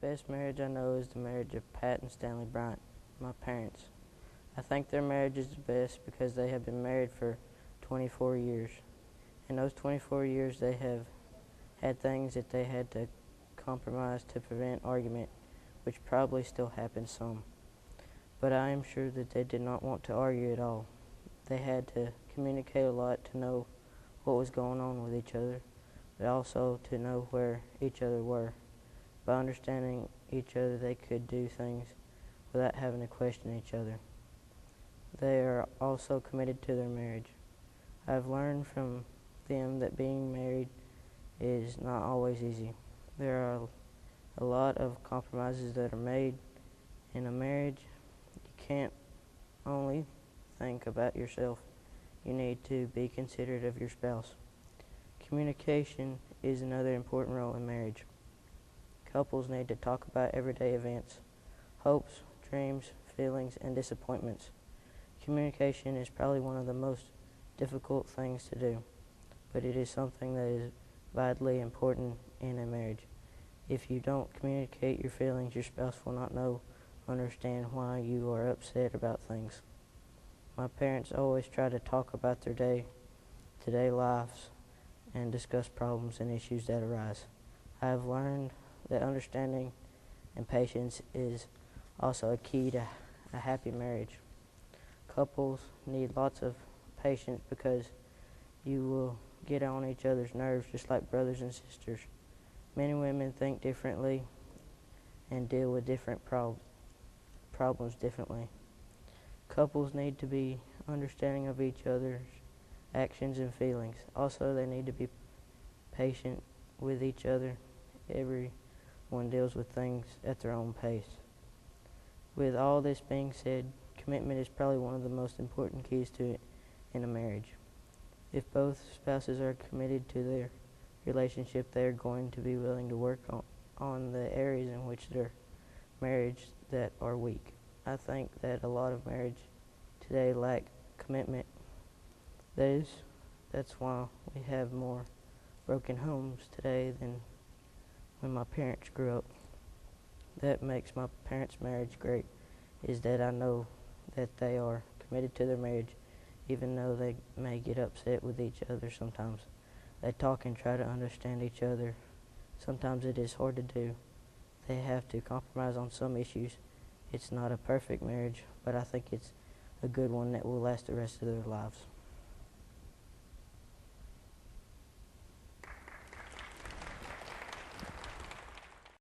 Best marriage I know is the marriage of Pat and Stanley Bryant, my parents. I think their marriage is the best because they have been married for 24 years. In those 24 years, they have had things that they had to compromise to prevent argument, which probably still happens some. But I am sure that they did not want to argue at all. They had to communicate a lot to know what was going on with each other, but also to know where each other were. By understanding each other, they could do things without having to question each other. They are also committed to their marriage. I have learned from them that being married is not always easy. There are a lot of compromises that are made in a marriage. You can't only think about yourself. You need to be considerate of your spouse. Communication is another important role in marriage. Couples need to talk about everyday events, hopes, dreams, feelings, and disappointments. Communication is probably one of the most difficult things to do, but it is something that is vitally important in a marriage. If you don't communicate your feelings, your spouse will not understand why you are upset about things. My parents always try to talk about their day-to-day lives and discuss problems and issues that arise. I have learned that understanding and patience is also a key to a happy marriage. Couples need lots of patience because you will get on each other's nerves just like brothers and sisters. Men and women think differently and deal with different problems differently. Couples need to be understanding of each other's actions and feelings. Also, they need to be patient with each other. Everyone deals with things at their own pace. With all this being said, commitment is probably one of the most important keys to it in a marriage. If both spouses are committed to their relationship, they are going to be willing to work on the areas in which their marriage that are weak. I think that a lot of marriage today lack commitment. That's why we have more broken homes today than when my parents grew up. That makes my parents' marriage great, is that I know that they are committed to their marriage, even though they may get upset with each other sometimes. They talk and try to understand each other. Sometimes it is hard to do. They have to compromise on some issues. It's not a perfect marriage, but I think it's a good one that will last the rest of their lives.